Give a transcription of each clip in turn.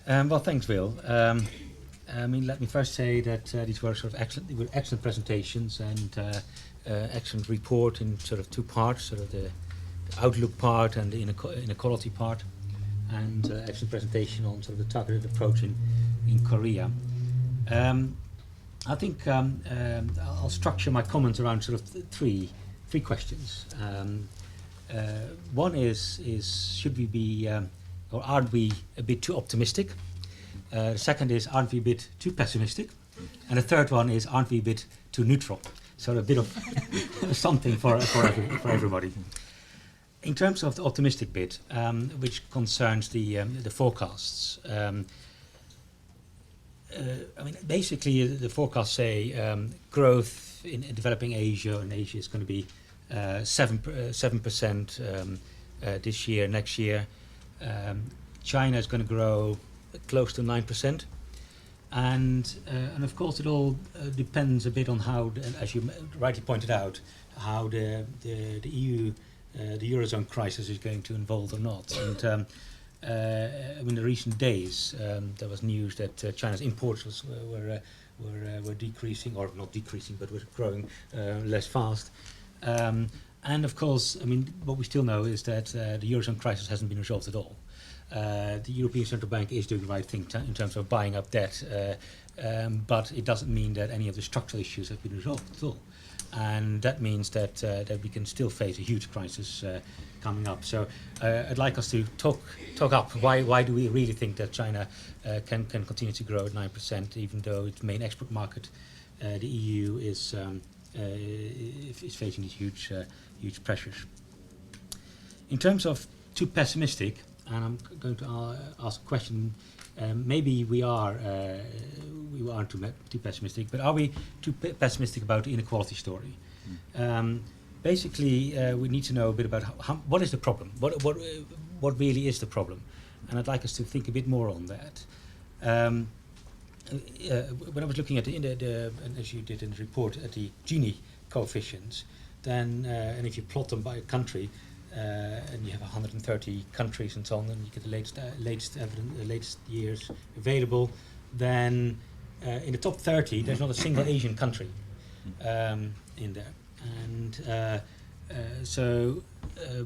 Well, thanks, Will. Let me first say that these were sort of excellent. They were excellent presentations and excellent report in sort of two parts, sort of the outlook part and the inequality part, and excellent presentation on sort of the targeted approach in Korea. I think I'll structure my comments around sort of three questions. One is should we be or aren't we a bit too optimistic? The second is, aren't we a bit too pessimistic? And the third one is, aren't we a bit too neutral? So a bit of something for everybody. In terms of the optimistic bit, which concerns the forecasts, basically the forecasts say growth in developing Asia, and Asia is going to be 7% this year, next year. China is going to grow close to 9%, and of course it all depends a bit on how, as you rightly pointed out, how the EU, the Eurozone crisis is going to evolve or not. And in the recent days, there was news that China's imports were decreasing, or not decreasing, but were growing less fast. And of course, what we still know is that the Eurozone crisis hasn't been resolved at all. The European Central Bank is doing the right thing in terms of buying up debt, but it doesn't mean that any of the structural issues have been resolved at all. And that means that we can still face a huge crisis coming up. So I'd like us to talk up why do we really think that China can continue to grow at 9%, even though its main export market, the EU, is facing these huge pressures. In terms of too pessimistic, and I'm going to ask a question. Maybe we aren't too pessimistic, but are we too pessimistic about the inequality story? Basically, we need to know a bit about what is the problem. What really is the problem? And I'd like us to think a bit more on that. When I was looking at and as you did in the report, at the Gini coefficients, then and if you plot them by country. And you have 130 countries and so on, and you get the latest evidence, the latest years available. Then in the top 30, there's not a single Asian country in there, and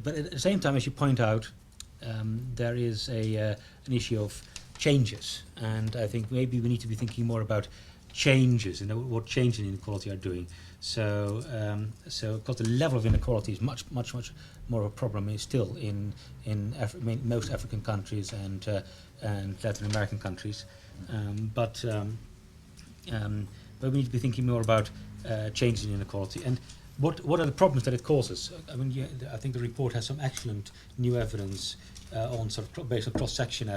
but at the same time, as you point out, there is an issue of changes, and I think maybe we need to be thinking more about changes and what change in inequality are doing. So because the level of inequality is much more of a problem is still in most African countries and Latin American countries, but we need to be thinking more about changes in inequality and what are the problems that it causes. I think the report has some excellent new evidence on sort of based on cross-section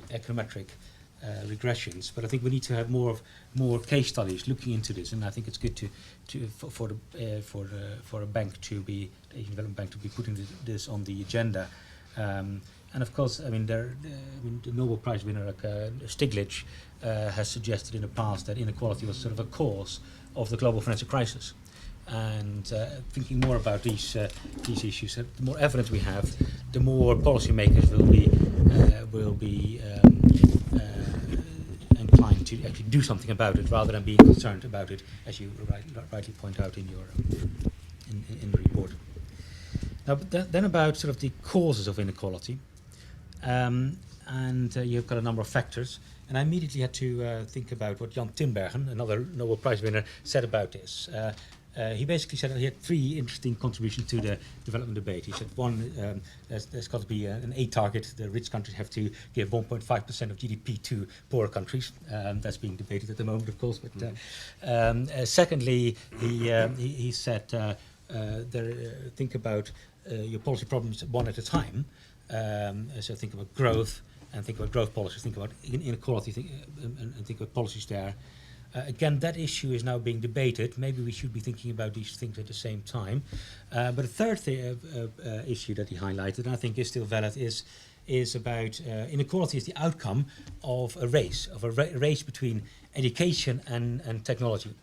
econometric regressions, but I think we need to have more case studies looking into this, and I think it's good for a bank to be, the Asian Development Bank, to be putting this on the agenda. And of course, the Nobel Prize winner Stiglitz has suggested in the past that inequality was sort of a cause of the global financial crisis. And thinking more about these issues, the more evidence we have, the more policymakers will be inclined to actually do something about it, rather than being concerned about it, as you rightly point out in your in the report. Now, but then about sort of the causes of inequality, and you've got a number of factors. And I immediately had to think about what Jan Tinbergen, another Nobel Prize winner, said about this. He basically said that he had three interesting contributions to the development debate. He said, one, there's got to be an A target. The rich countries have to give 1.5% of GDP to poorer countries. That's being debated at the moment, of course. But secondly, he said, think about your policy problems one at a time. So think about growth, and think about growth policies. Think about inequality, and think about policies there. Again, that issue is now being debated. Maybe we should be thinking about these things at the same time. But the third issue that he highlighted, and I think is still valid, is about inequality is the outcome of a race between education and technology.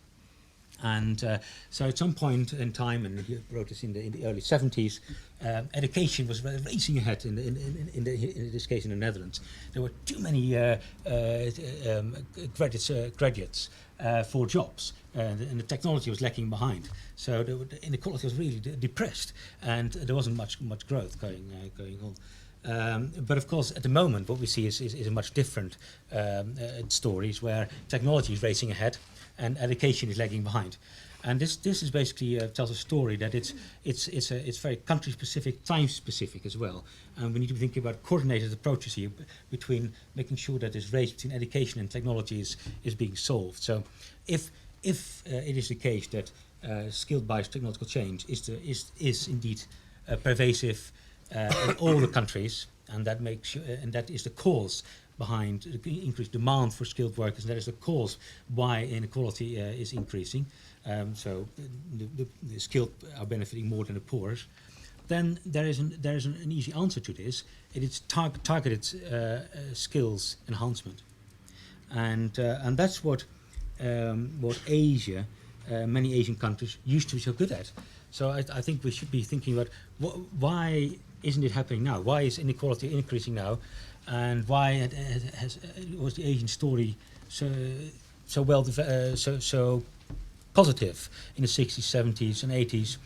And so at some point in time, and he wrote this in the early 70s, education was racing ahead in this case in the Netherlands. There were too many graduates for jobs, and the technology was lacking behind. So the inequality was really depressed, and there wasn't much growth going on. But of course, at the moment, what we see is a much different stories where technology is racing ahead and education is lagging behind. And this is basically tells a story that it's very country specific, time specific as well. And we need to be thinking about coordinated approaches here between making sure that this race between education and technology is being solved. So if it is the case that skilled biased technological change is indeed pervasive in all the countries, and that makes and that is the cause behind the increased demand for skilled workers, and that is the cause why inequality is increasing. So the skilled are benefiting more than the poor. Then there is an easy answer to this. It is targeted skills enhancement, and that's what Asia, many Asian countries used to be so good at. So I think we should be thinking about why isn't it happening now? Why is inequality increasing now? And why was the Asian story so well so positive in the 60s, 70s, and 80s,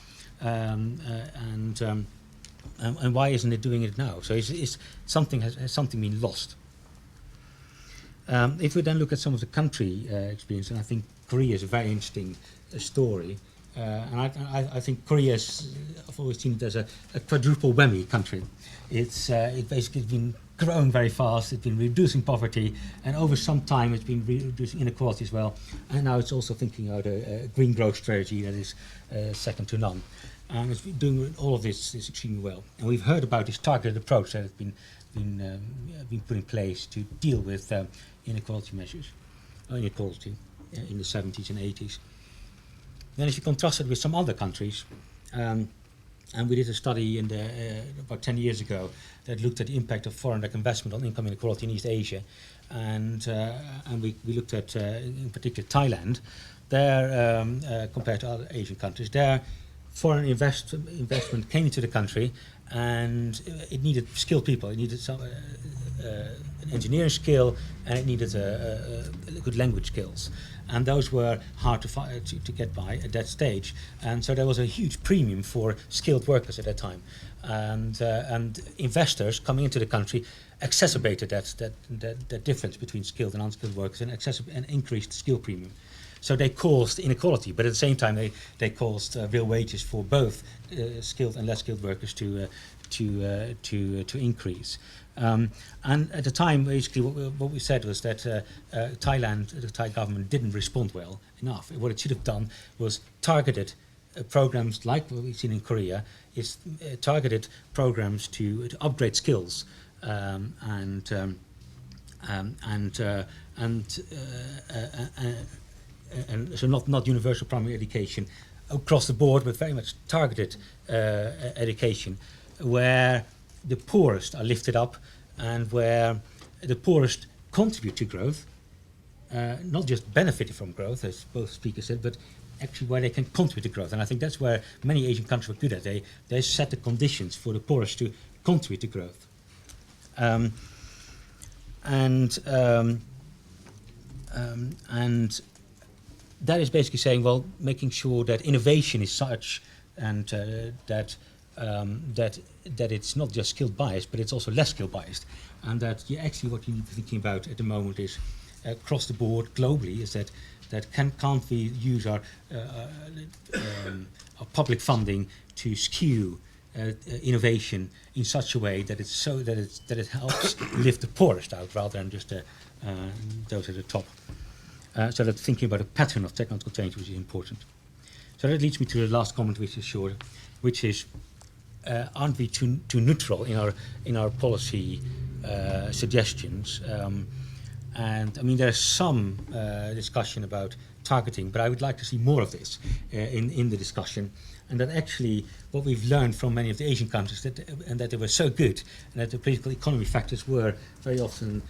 and why isn't it doing it now? So has something been lost? If we then look at some of the country experience, and I think Korea is a very interesting story. And I think I've always seen it as a quadruple whammy country. It's basically been growing very fast, it's been reducing poverty, and over some time it's been reducing inequality as well. And now it's also thinking about a green growth strategy that is second to none. And it's been doing all of this extremely well. And we've heard about this targeted approach that has been put in place to deal with inequality measures, inequality in the 70s and 80s. Then if you contrast it with some other countries, and we did a study about 10 years ago that looked at the impact of foreign direct investment on income inequality in East Asia, and we looked at, in particular, Thailand. There, compared to other Asian countries, there foreign investment came into the country, and it needed skilled people. It needed some an engineering skill, and it needed good language skills. And those were hard to get by at that stage. And so there was a huge premium for skilled workers at that time. And investors coming into the country exacerbated that difference between skilled and unskilled workers and increased the skill premium. So they caused inequality, but at the same time they caused real wages for both skilled and less skilled workers to increase. And at the time, basically, what we said was that Thailand, the Thai government, didn't respond well enough. What it should have done was targeted programs like what we've seen in Korea, is targeted programs to upgrade skills and so not universal primary education across the board, but very much targeted education, where the poorest are lifted up and where the poorest contribute to growth, not just benefited from growth, as both speakers said, but actually where they can contribute to growth. And I think that's where many Asian countries were good at. They set the conditions for the poorest to contribute to growth. And that is basically saying, well, making sure that innovation is such and that it's not just skill biased, but it's also less skill biased, and that actually what you need to be thinking about at the moment is across the board globally is that can't we use our public funding to skew innovation in such a way that it helps lift the poorest out rather than just those at the top. So that thinking about a pattern of technological change, which is important. So that leads me to the last comment, which is short, which is aren't we too neutral in our policy suggestions? And I mean, there's some discussion about targeting, but I would like to see more of this in the discussion. And that actually what we've learned from many of the Asian countries and that they were so good, and that the political economy factors were very often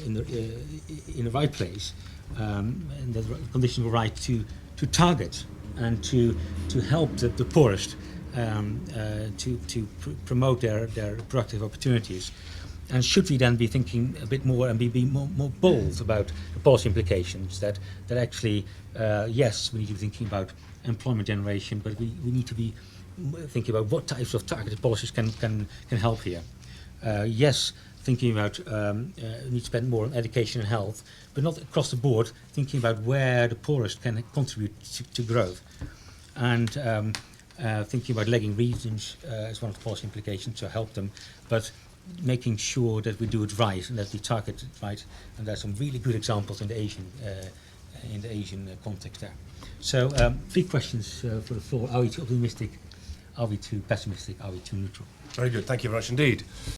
in the right place, and that the conditions were right to target and to help the poorest to promote their productive opportunities. And should we then be thinking a bit more and be more bold about the policy implications that actually, yes, we need to be thinking about employment generation, but we need to be thinking about what types of targeted policies can help here. Yes, thinking about we need to spend more on education and health, but not across the board, thinking about where the poorest can contribute to growth. And thinking about lagging regions as one of the policy implications to help them, but making sure that we do it right and that we target it right. And there's some really good examples in the Asian context there. So 3 questions for the floor. Are we too optimistic? Are we too pessimistic? Are we too neutral? Very good. Thank you very much indeed.